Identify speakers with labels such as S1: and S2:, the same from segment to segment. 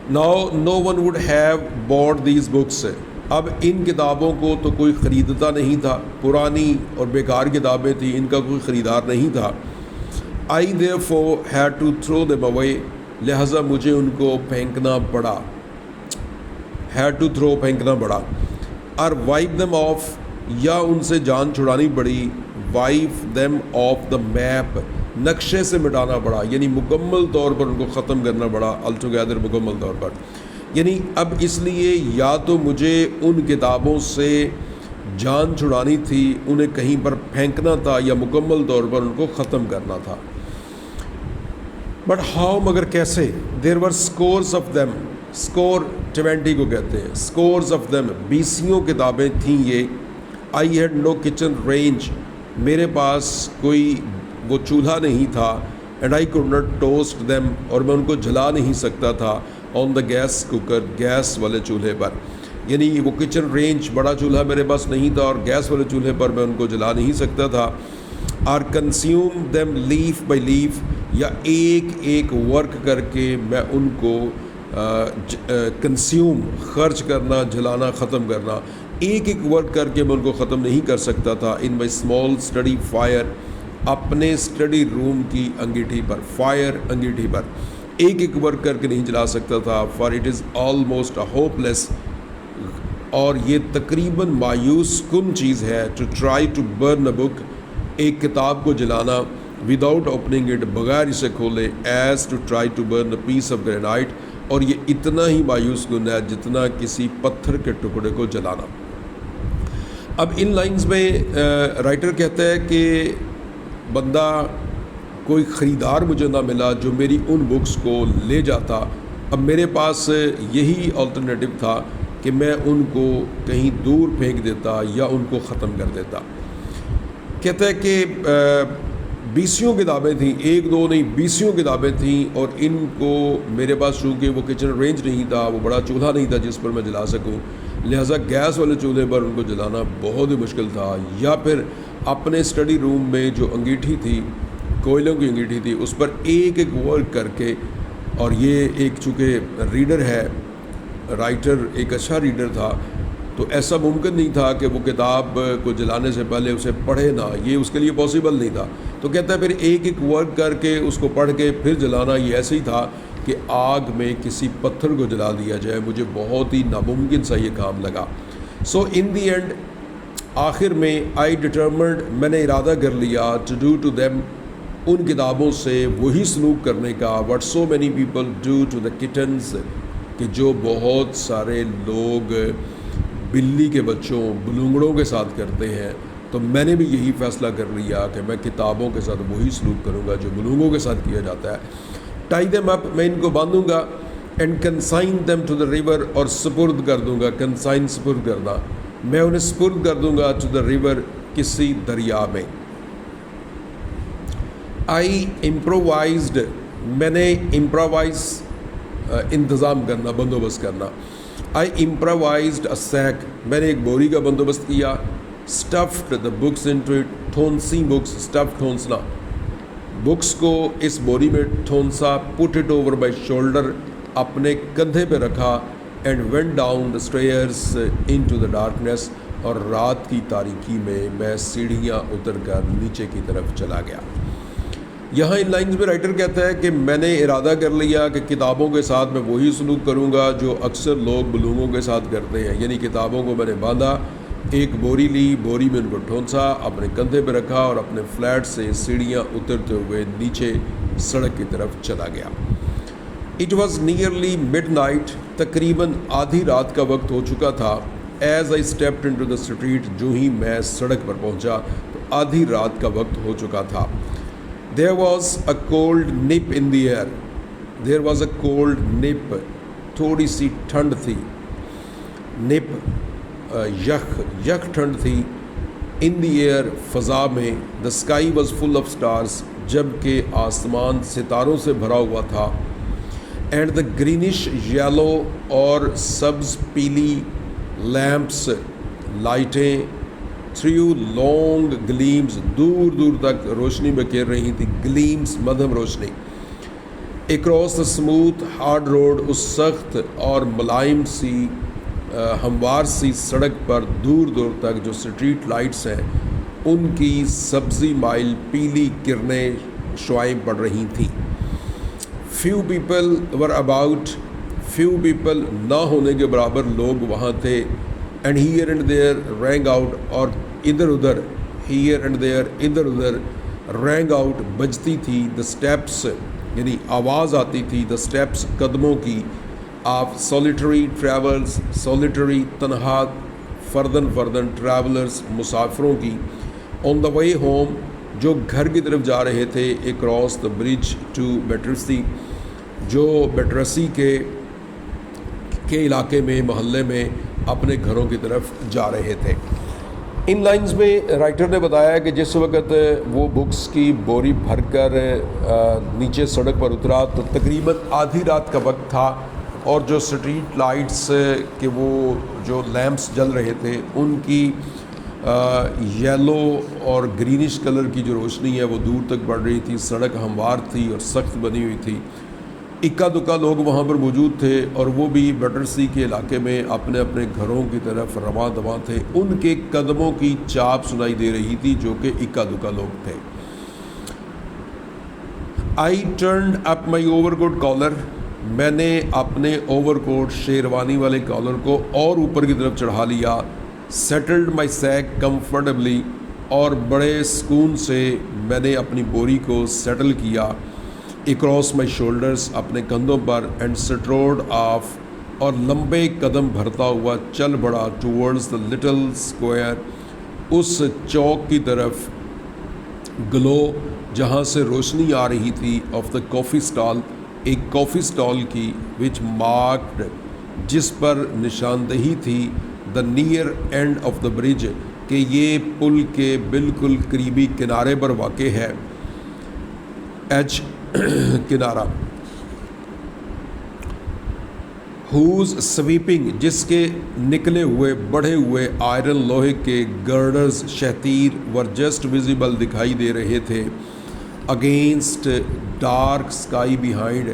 S1: Now no one would have bought these books. اب ان کتابوں کو تو کوئی خریدتا نہیں تھا، پرانی اور بیکار کتابیں تھیں، ان کا کوئی خریدار نہیں تھا. I therefore had to throw them away. لہٰذا مجھے ان کو پھینکنا پڑا. had to throw پھینکنا پڑا. اور wipe them off یا ان سے جان چھڑانی پڑی. wipe them off the map نقشے سے مٹانا پڑا، یعنی مکمل طور پر ان کو ختم کرنا پڑا. altogether مکمل طور پر، یعنی اب اس لیے یا تو مجھے ان کتابوں سے جان چھڑانی تھی، انہیں کہیں پر پھینکنا تھا، یا مکمل طور پر ان کو ختم کرنا تھا. بٹ ہاؤ، مگر کیسے؟ دیر ور اسکورس آف دیم. اسکور 20 کو کہتے ہیں. اسکورس آف دیم 20 کتابیں تھیں یہ. I had no kitchen range, میرے پاس کوئی وہ چولہا نہیں تھا. And I could not toast them, اور میں ان کو جلا نہیں سکتا تھا. On the gas cooker, gas والے چولہے پر، یعنی وہ کچن رینج بڑا چولہا میرے پاس نہیں تھا، اور گیس والے چولہے پر میں ان کو جلا نہیں سکتا تھا. اور consume them leaf by leaf, یا ایک ایک ورک کر کے میں ان کو کنزیوم، خرچ کرنا، جلانا، ختم کرنا، ایک ایک ورک کر کے میں ان کو ختم نہیں کر سکتا تھا. ان مائی اسمال اسٹڈی فائر، اپنے اسٹڈی روم کی انگیٹھی پر، فائر انگیٹھی پر ایک ایک ورک کر کے نہیں جلا سکتا تھا. For it is almost hopeless, اور یہ تقریباً مایوس کن چیز ہے، to try to burn a book, ایک کتاب کو جلانا، وداؤٹ اوپننگ اٹ، بغیر اسے کھولے، as to try to burn a piece of granite, اور یہ اتنا ہی مایوس کن ہے جتنا کسی پتھر کے ٹکڑے کو جلانا. اب ان لائنز میں رائٹر کہتا ہے کہ بندہ، کوئی خریدار مجھے نہ ملا جو میری ان بکس کو لے جاتا. اب میرے پاس یہی آلٹرنیٹو تھا کہ میں ان کو کہیں دور پھینک دیتا یا ان کو ختم کر دیتا. کہتا ہے کہ 20 کتابیں تھیں، ایک دو نہیں، 20 کتابیں تھیں، اور ان کو میرے پاس چونکہ وہ کچن رینج نہیں تھا، وہ بڑا چولہا نہیں تھا جس پر میں جلا سکوں، لہٰذا گیس والے چولہے پر ان کو جلانا بہت ہی مشکل تھا. یا پھر اپنے اسٹڈی روم میں جو انگیٹھی تھی، کوئلوں کی انگیٹھی تھی، اس پر ایک ایک ورک کر کے، اور یہ ایک چونکہ ریڈر ہے، رائٹر ایک اچھا ریڈر تھا، تو ایسا ممکن نہیں تھا کہ وہ کتاب کو جلانے سے پہلے اسے پڑھے نہ، یہ اس کے لیے پاسبل نہیں تھا. تو کہتا ہے پھر ایک ایک ورک کر کے اس کو پڑھ کے پھر جلانا، یہ ایسے ہی تھا کہ آگ میں کسی پتھر کو جلا دیا جائے. مجھے بہت ہی ناممکن سا یہ کام لگا. سو ان دی اینڈ، آخر میں، آئی ڈٹرمنڈ، میں نے ارادہ کر لیا، ٹو ڈو ٹو دیم، ان کتابوں سے وہی سلوک کرنے کا، what so many people do to the kittens, کہ جو بہت سارے لوگ بلی کے بچوں، بلونگڑوں کے ساتھ کرتے ہیں. تو میں نے بھی یہی فیصلہ کر لیا کہ میں کتابوں کے ساتھ وہی سلوک کروں گا جو بلونگوں کے ساتھ کیا جاتا ہے. ٹائی دیم اپ، میں ان کو باندھوں گا. And consign them to the river, اور سپرد کر دوں گا. کنسائن، سپرد کرنا، میں انہیں سپرد کر دوں گا ٹو دا ریور، کسی دریا میں. آئی امپرووائزڈ، میں نے امپرووائز، انتظام کرنا، بندوبست کرنا. آئی امپرووائزڈ اے سیک، میں نے ایک بوری کا بندوبست کیا. Stuffed the books into it, ٹھونسی بکس، اسٹف ٹھونسنا، بکس کو اس بوری میں ٹھونسا. Put it over my shoulder, اپنے کندھے پہ رکھا. And went down the stairs into the darkness, اور رات کی تاریکی میں سیڑھیاں اتر کر نیچے کی طرف چلا گیا. یہاں ان لائنز میں رائٹر کہتا ہے کہ میں نے ارادہ کر لیا کہ کتابوں کے ساتھ میں وہی سلوک کروں گا جو اکثر لوگ بلوغوں کے ساتھ کرتے ہیں. یعنی کتابوں کو میں نے باندھا، ایک بوری لی، بوری میں ان کو ٹھونسا، اپنے کندھے پہ رکھا، اور اپنے فلیٹ سے سیڑھیاں اترتے ہوئے نیچے سڑک کی طرف چلا گیا. It was nearly midnight, تقریباً آدھی رات کا وقت ہو چکا تھا. As I stepped into the street, جو ہی میں سڑک پر پہنچا تو آدھی رات کا وقت ہو چکا تھا. There was a cold nip in the air. There was a cold nip. تھوڑی سی ٹھنڈ تھی. نپ، یک ٹھنڈ تھی. In the air، فضا میں. The sky was full of stars، جب کہ آسمان ستاروں سے بھرا ہوا تھا. And the greenish yellow، اور سبز پیلی لیمپس، لائٹیں، through long gleams، دور دور تک روشنی بکھیر رہی تھی. گلیمز، مدھم روشنی. Across the smooth hard road, اس سخت اور ملائم سی ہموار سی سڑک پر دور دور تک جو اسٹریٹ لائٹس ہیں ان کی سبزی مائل پیلی کرنیں شعائیں پڑ رہی تھیں. Few people were about, few people نہ ہونے کے برابر لوگ وہاں تھے. And here and there rang out, اور ادھر ادھر، ہیئر اینڈ دیئر ادھر ادھر، رینگ آؤٹ بجتی تھی، دا اسٹیپس یعنی آواز آتی تھی، دا اسٹیپس قدموں کی، آف سولیٹری ٹریولز، سولیٹری تنہا فردن فردن، ٹریولرز مسافروں کی، آن دا وے ہوم جو گھر کی طرف جا رہے تھے، اکراس دا برج ٹو بیٹرسی جو بیٹرسی کے علاقے میں، محلے میں اپنے گھروں کی طرف جا رہے تھے. ان لائنز میں رائٹر نے بتایا کہ جس وقت وہ بکس کی بوری بھر کر نیچے سڑک پر اترا تو تقریباً آدھی رات کا وقت تھا، اور جو اسٹریٹ لائٹس کے وہ جو لیمپس جل رہے تھے ان کی یلو اور گرینش کلر کی جو روشنی ہے وہ دور تک بڑھ رہی تھی. سڑک ہموار تھی اور سخت بنی ہوئی تھی. اکا دکا لوگ وہاں پر موجود تھے، اور وہ بھی بیٹرسی کے علاقے میں اپنے اپنے گھروں کی طرف رواں دواں تھے. ان کے قدموں کی چاپ سنائی دے رہی تھی جو کہ اکا دکا لوگ تھے. آئی ٹرنڈ اپ مائی اوور کوٹ کالر، میں نے اپنے اوور کوٹ شیروانی والے کالر کو اور اوپر کی طرف چڑھا لیا. سیٹلڈ مائی سیک کمفرٹیبلی، اور بڑے سکون سے میں نے اپنی بوری کو سیٹل کیا. اکراس مائی شولڈرز، اپنے کندھوں پر. اینڈ سٹروڈ آف، اور لمبے قدم بھرتا ہوا چل بڑا. ٹورڈز دا لٹل اسکوائر، اس چوک کی طرف. گلو، جہاں سے روشنی آ رہی تھی. آف دا کافی اسٹال، ایک کافی اسٹال کی. وچ مارکڈ، جس پر نشاندہی تھی. The near end of the bridge, کہ یہ پل کے بالکل قریبی کنارے پر واقع ہے. ایج کنارہ. ہوز سویپنگ، جس کے نکلے ہوئے بڑھے ہوئے آئرن لوہے کے گرڈرز شہتیر ور جسٹ ویزیبل دکھائی دے رہے تھے. اگینسٹ ڈارک اسکائی بیہائنڈ،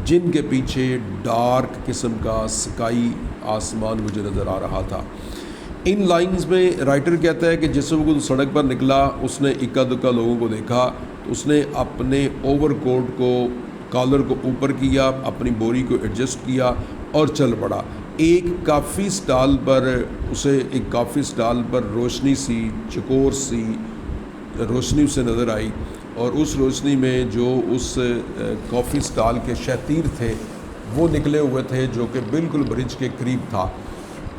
S1: جن کے پیچھے ڈارک قسم کا اسکائی آسمان مجھے نظر آ رہا تھا. ان لائنز میں رائٹر کہتا ہے کہ جس وقت سڑک پر نکلا اس نے اکا دکا لوگوں کو دیکھا تو اس نے اپنے اوور کوٹ کو، کالر کو اوپر کیا، اپنی بوری کو ایڈجسٹ کیا اور چل پڑا. ایک کافی سٹال پر روشنی سی، چکور سی روشنی اسے نظر آئی، اور اس روشنی میں جو اس کافی سٹال کے شہتیر تھے وہ نکلے ہوئے تھے جو کہ بالکل برج کے قریب تھا.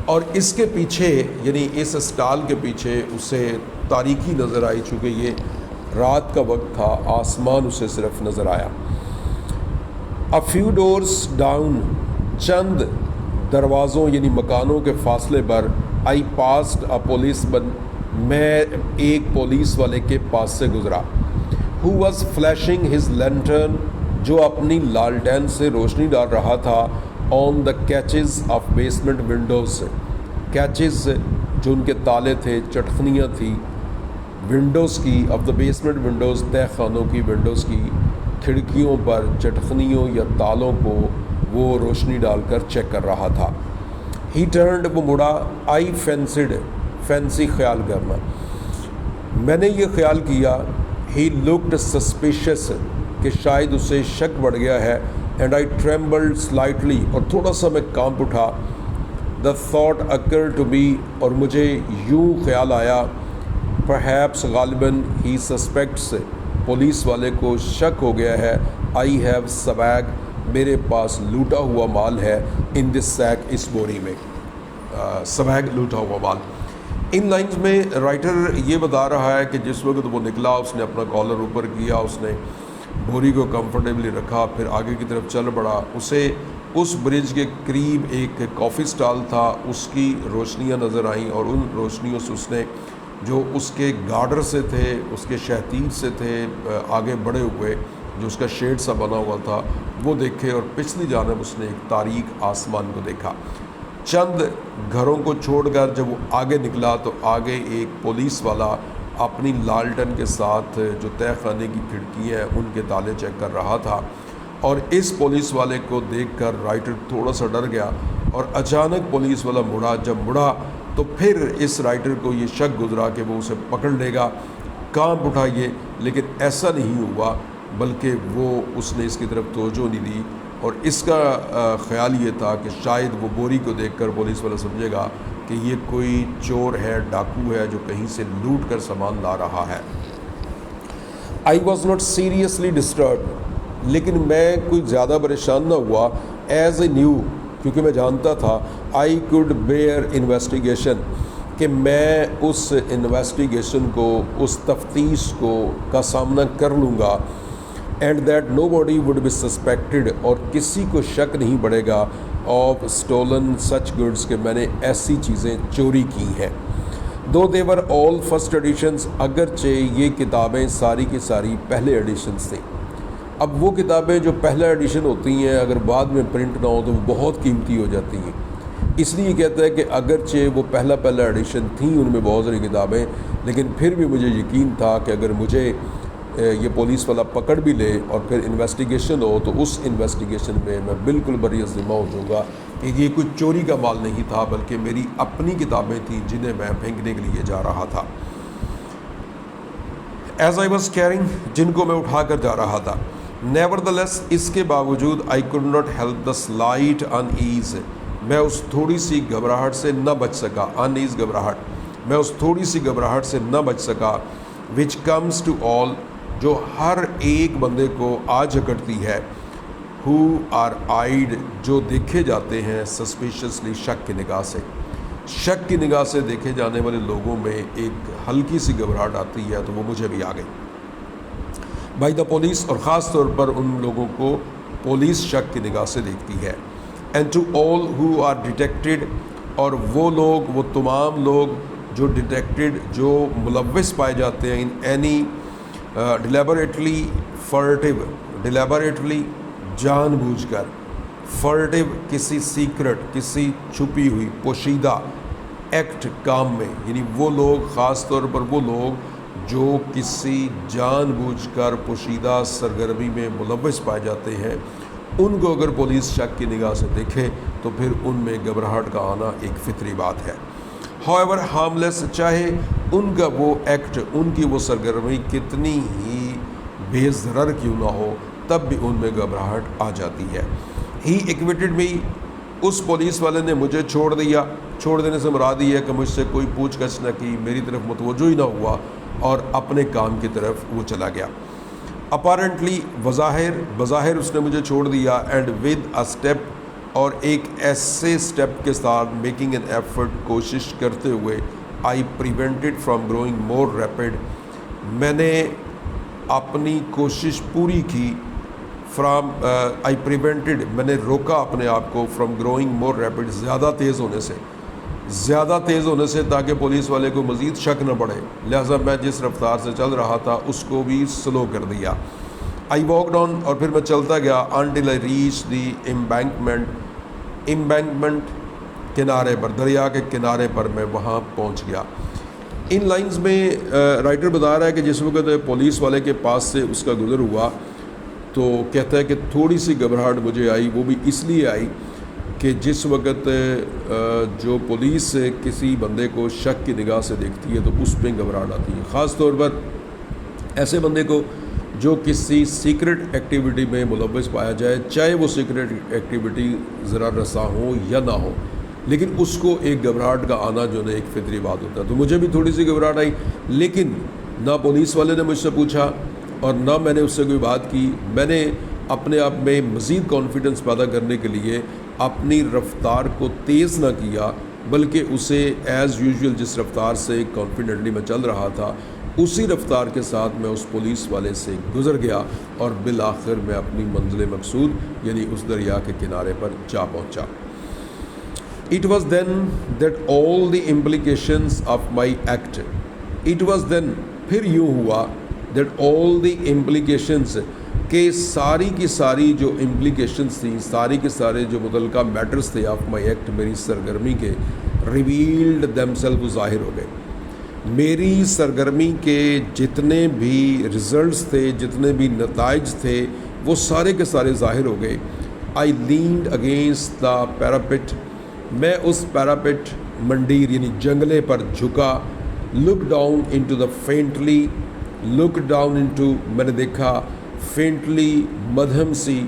S1: اور اس کے پیچھے یعنی اس سٹال کے پیچھے اسے تاریکی نظر آئی، چونکہ یہ رات کا وقت تھا، آسمان اسے صرف نظر آیا. A few doors down، چند دروازوں یعنی مکانوں کے فاصلے پر. I passed a policeman، میں ایک پولیس والے کے پاس سے گزرا. Who was flashing his lantern، جو اپنی لالٹین سے روشنی ڈال رہا تھا. On the catches of basement windows، catches جو ان کے تالے تھے، چٹخنیاں تھیں ونڈوز کی. of the basement windows، تہ خانوں کی ونڈوز کی کھڑکیوں پر چٹخنیوں یا تالوں کو وہ روشنی ڈال کر چیک کر رہا تھا. He turned، وہ مڑا. I fancied، فینسی خیال کرنا، میں نے یہ خیال کیا. He looked suspicious، کہ شاید اسے شک بڑھ گیا ہے. And I trembled slightly، اور تھوڑا سا میں کانپ اٹھا. The thought occurred to me، اور مجھے یوں خیال آیا. Perhaps غالباً he suspects، پولیس والے کو شک ہو گیا ہے. I have swag، میرے پاس لوٹا ہوا مال ہے. In this sack، اس بوری میں. swag، لوٹا ہوا مال. ان لائنز میں رائٹر یہ بتا رہا ہے کہ جس وقت وہ نکلا اس نے اپنا کالر اوپر کیا، اس نے بوری کو کمفرٹیبلی رکھا، پھر آگے کی طرف چل پڑا. اسے اس برج کے قریب ایک کافی سٹال تھا، اس کی روشنیاں نظر آئیں، اور ان روشنیوں سے اس نے جو اس کے گارڈر سے تھے، اس کے شہتیر سے تھے آگے بڑھے ہوئے، جو اس کا شیڈ سا بنا ہوا تھا وہ دیکھے، اور پچھلی جانب اس نے ایک تاریک آسمان کو دیکھا. چند گھروں کو چھوڑ کر جب وہ آگے نکلا تو آگے ایک پولیس والا اپنی لالٹن کے ساتھ جو تہ خانے کی کھڑکی ہیں ان کے تالے چیک کر رہا تھا. اور اس پولیس والے کو دیکھ کر رائٹر تھوڑا سا ڈر گیا اور اچانک پولیس والا مڑا. جب مڑا تو پھر اس رائٹر کو یہ شک گزرا کہ وہ اسے پکڑ لے گا, کانپ اٹھا یہ, لیکن ایسا نہیں ہوا, بلکہ اس نے اس کی طرف توجہ نہیں دی, اور اس کا خیال یہ تھا کہ شاید وہ بوری کو دیکھ کر پولیس والا سمجھے گا کہ یہ کوئی چور ہے, ڈاکو ہے جو کہیں سے لوٹ کر سامان لا رہا ہے. I was not seriously disturbed, لیکن میں کوئی زیادہ پریشان نہ ہوا. ایز اے نیو, کیونکہ میں جانتا تھا, آئی کوڈ بیئر انویسٹیگیشن, کہ میں اس انویسٹیگیشن کو, اس تفتیش کا سامنا کر لوں گا. And that nobody would be suspected, اور کسی کو شک نہیں پڑے گا آف اسٹولن سچ گڈس, کہ میں نے ایسی چیزیں چوری کی ہیں. دو دے ور آل فرسٹ ایڈیشنز, اگرچہ یہ کتابیں ساری کی ساری پہلے ایڈیشنز تھیں. اب وہ کتابیں جو پہلا ایڈیشن ہوتی ہیں اگر بعد میں پرنٹ نہ ہو تو وہ بہت قیمتی ہو جاتی ہیں. اس لیے کہتا ہے کہ اگرچہ وہ پہلا ایڈیشن تھیں, ان میں بہت ساری کتابیں, لیکن پھر بھی مجھے یقین تھا کہ اگر مجھے یہ پولیس والا پکڑ بھی لے اور پھر انویسٹیگیشن ہو تو اس انویسٹیگیشن میں بالکل بری ذمہ ہو جاؤں گا کہ یہ کوئی چوری کا مال نہیں تھا, بلکہ میری اپنی کتابیں تھیں جنہیں میں پھینکنے کے لیے جا رہا تھا. ایز آئی واز کیرنگ, جن کو میں اٹھا کر جا رہا تھا. نیور دا لیس, اس کے باوجود, آئی could not help the slight in as, میں اس تھوڑی سی گھبراہٹ سے نہ بچ سکا. ان ایز گھبراہٹ, میں اس تھوڑی سی گھبراہٹ سے نہ بچ سکا. وچ کمز ٹو آل, جو ہر ایک بندے کو آ جکڑتی ہے. ہو آر آئیڈ, جو دیکھے جاتے ہیں سسپیشسلی, شک کی نگاہ سے. شک کی نگاہ سے دیکھے جانے والے لوگوں میں ایک ہلکی سی گھبراہٹ آتی ہے, تو وہ مجھے بھی آ گئی. بائی دا پولیس, اور خاص طور پر ان لوگوں کو پولیس شک کی نگاہ سے دیکھتی ہے. And to all who are detected, اور وہ لوگ, وہ تمام لوگ جو ڈیٹیکٹڈ, جو ملوث پائے جاتے ہیں, ان اینی ڈیلیبریٹلی فرٹیو, ڈیلیبریٹلی جان بوجھ کر, فرٹیو کسی سیکرٹ, کسی چھپی ہوئی پوشیدہ ایکٹ, کام میں, یعنی وہ لوگ, خاص طور پر وہ لوگ جو کسی جان بوجھ کر پوشیدہ سرگرمی میں ملوث پائے جاتے ہیں, ان کو اگر پولیس شک کی نگاہ سے دیکھے تو پھر ان میں گھبراہٹ کا آنا ایک فطری بات ہے. however harmless, چاہے ان کا وہ ایکٹ, ان کی وہ سرگرمی کتنی ہی بے ضرر کیوں نہ ہو, تب بھی ان میں گھبراہٹ آ جاتی ہے. ہی ایکویٹڈ می, اس پولیس والے نے مجھے چھوڑ دیا. چھوڑ دینے سے مراد یہ ہے کہ مجھ سے کوئی پوچھ گچھ نہ کی, میری طرف متوجہ ہی نہ ہوا اور اپنے کام کی طرف وہ چلا گیا. اپارنٹلی, بظاہر اس نے مجھے چھوڑ دیا. اینڈ ود اے اسٹیپ, اور ایک ایسے اسٹیپ کے ساتھ, میکنگ این ایفرٹ, کوشش کرتے ہوئے. آئی پریونٹڈ فرام گروئنگ مور ریپڈ, میں نے اپنی کوشش پوری کی. آئی پریونٹڈ, میں نے روکا اپنے آپ کو, فرام گروئنگ مور ریپڈ, زیادہ تیز ہونے سے, تاکہ پولیس والے کو مزید شک نہ پڑے. لہٰذا میں جس رفتار سے چل رہا تھا اس کو بھی سلو کر دیا. آئی واکڈ آن, اور پھر میں چلتا گیا. انٹل آئی ریچ دی امبینکمنٹ, کنارے پر, دریا کے کنارے پر میں وہاں پہنچ گیا. ان لائنز میں رائٹر بتا رہا ہے کہ جس وقت پولیس والے کے پاس سے اس کا گزر ہوا تو کہتا ہے کہ تھوڑی سی گھبراہٹ مجھے آئی. وہ بھی اس لیے آئی کہ جس وقت جو پولیس کسی بندے کو شک کی نگاہ سے دیکھتی ہے تو اس پہ گھبراہٹ آتی ہے, خاص طور پر ایسے بندے کو جو کسی سیکرٹ ایکٹیویٹی میں ملوث پایا جائے, چاہے وہ سیکرٹ ایکٹیویٹی ذرا رساں ہو یا نہ ہو, لیکن اس کو ایک گھبراہٹ کا آنا جو ہے ایک فطری بات ہوتا ہے. تو مجھے بھی تھوڑی سی گھبراہٹ آئی, لیکن نہ پولیس والے نے مجھ سے پوچھا اور نہ میں نے اس سے کوئی بات کی. میں نے اپنے آپ میں مزید کانفیڈنس پیدا کرنے کے لیے اپنی رفتار کو تیز نہ کیا, بلکہ اسے ایز یوزول جس رفتار سے کانفیڈنٹلی میں چل رہا تھا اسی رفتار کے ساتھ میں اس پولیس والے سے گزر گیا, اور بالآخر میں اپنی منزل مقصود یعنی اس دریا کے کنارے پر جا پہنچا. It was then that all the implications of my act, it was then, پھر یوں ہوا, that all the implications, کہ ساری کی ساری جو implications تھیں, ساری کے سارے جو متعلقہ میٹرز تھے of my act, میری سرگرمی کے, revealed themselves, ظاہر ہو گئے. میری سرگرمی کے جتنے بھی رزلٹس تھے, جتنے بھی نتائج تھے, وہ سارے کے سارے ظاہر ہو گئے. آئی لینڈ اگینسٹ دا پیراپٹ، میں اس پیراپٹ منڈیر یعنی جنگلے پر جھکا. Look down into the faintly, look down into میں نے دیکھا فینٹلی مدھم سی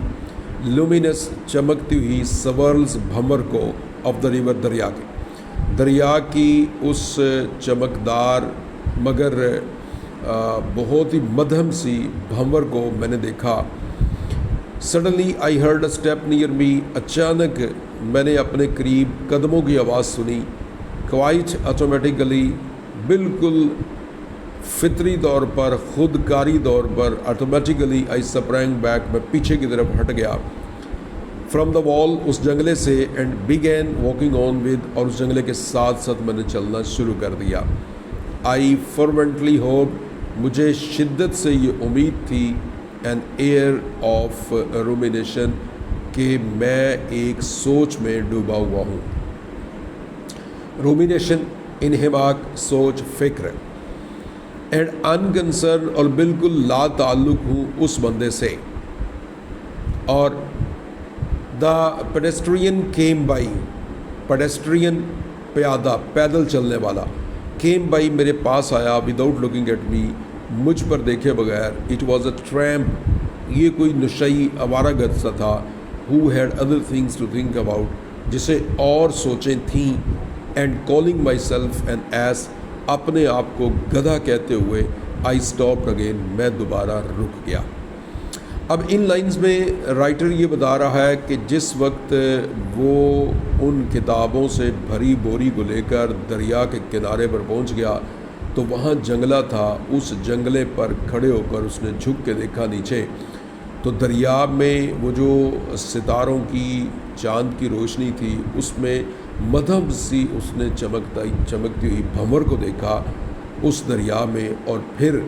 S1: لومینس چمکتی ہوئی سورلز بھمر کو آف دا ریور، دریا کی اس چمکدار مگر بہت ہی مدھم سی بھنور کو میں نے دیکھا. Suddenly I heard a step near me, اچانک میں نے اپنے قریب قدموں کی آواز سنی. کوائٹ آٹومیٹیکلی، بالکل فطری طور پر، خود کاری طور پر، آٹومیٹیکلی آئی سپرینگ بیک، میں پیچھے کی طرف ہٹ گیا. فرام دا وال، اس جنگلے سے، and begin walking on with, اور اس جنگلے کے ساتھ ساتھ میں نے چلنا شروع کر دیا. آئی فرمنٹلی ہوپ، مجھے شدت سے یہ امید تھی، این ایئر آف رومینیشن، کہ میں ایک سوچ میں ڈوبا ہوا ہوں. رومینیشن، انہماک، سوچ، فکر. اینڈ انکنسرن، اور بالکل لا تعلق ہوں اس بندے سے. اور دا پیڈسٹرین کیم بائی، پیڈسٹرین پیادہ، پیدل چلنے والا، کیم بائی میرے پاس آیا، وداؤٹ لکنگ ایٹ می، مجھ پر دیکھے بغیر. اٹ واز اے ٹریمپ، یہ کوئی نشئی آوارہ گرد سا تھا. Who had other things to think about, جسے اور سوچیں تھیں. And calling myself names, اپنے آپ کو گدھا کہتے ہوئے. آئی اسٹاپ اگین، میں دوبارہ رک گیا. اب ان لائنز میں رائٹر یہ بتا رہا ہے کہ جس وقت وہ ان کتابوں سے بھری بوری کو لے کر دریا کے کنارے پر پہنچ گیا تو وہاں جنگلہ تھا. اس جنگلے پر کھڑے ہو کر اس نے جھک کے دیکھا نیچے، تو دریا میں وہ جو ستاروں کی چاند کی روشنی تھی اس میں مدھم سی اس نے چمکتی ہوئی بھنور کو دیکھا اس دریا میں. اور پھر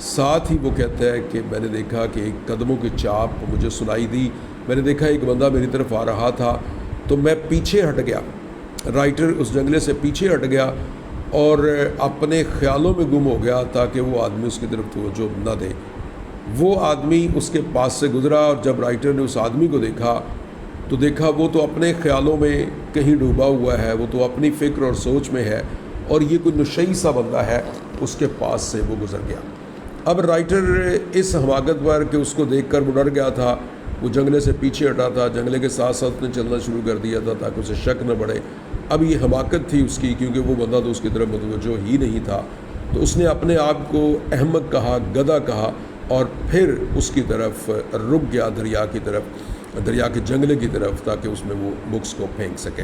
S1: ساتھ ہی وہ کہتا ہے کہ میں نے دیکھا کہ ایک قدموں کی چاپ مجھے سنائی دی. میں نے دیکھا ایک بندہ میری طرف آ رہا تھا، تو میں پیچھے ہٹ گیا. رائٹر اس جنگلے سے پیچھے ہٹ گیا اور اپنے خیالوں میں گم ہو گیا تاکہ وہ آدمی اس کی طرف توجہ نہ دے. وہ آدمی اس کے پاس سے گزرا، اور جب رائٹر نے اس آدمی کو دیکھا تو دیکھا وہ تو اپنے خیالوں میں کہیں ڈوبا ہوا ہے، وہ تو اپنی فکر اور سوچ میں ہے، اور یہ کوئی نشئی سا بندہ ہے، اس کے پاس سے وہ گزر گیا. اب رائٹر اس حماقت پر کہ اس کو دیکھ کر وہ ڈر گیا تھا، وہ جنگلے سے پیچھے ہٹا تھا، جنگلے کے ساتھ ساتھ نے چلنا شروع کر دیا تھا تاکہ اسے شک نہ بڑھے. اب یہ حماقت تھی اس کی، کیونکہ وہ بندہ تو اس کی طرف متوجہ ہی نہیں تھا. تو اس نے اپنے آپ کو احمق کہا، گدھا کہا، اور پھر اس کی طرف رک گیا، دریا کی طرف، دریا کے جنگلے کی طرف، تاکہ اس میں وہ بکس کو پھینک سکے.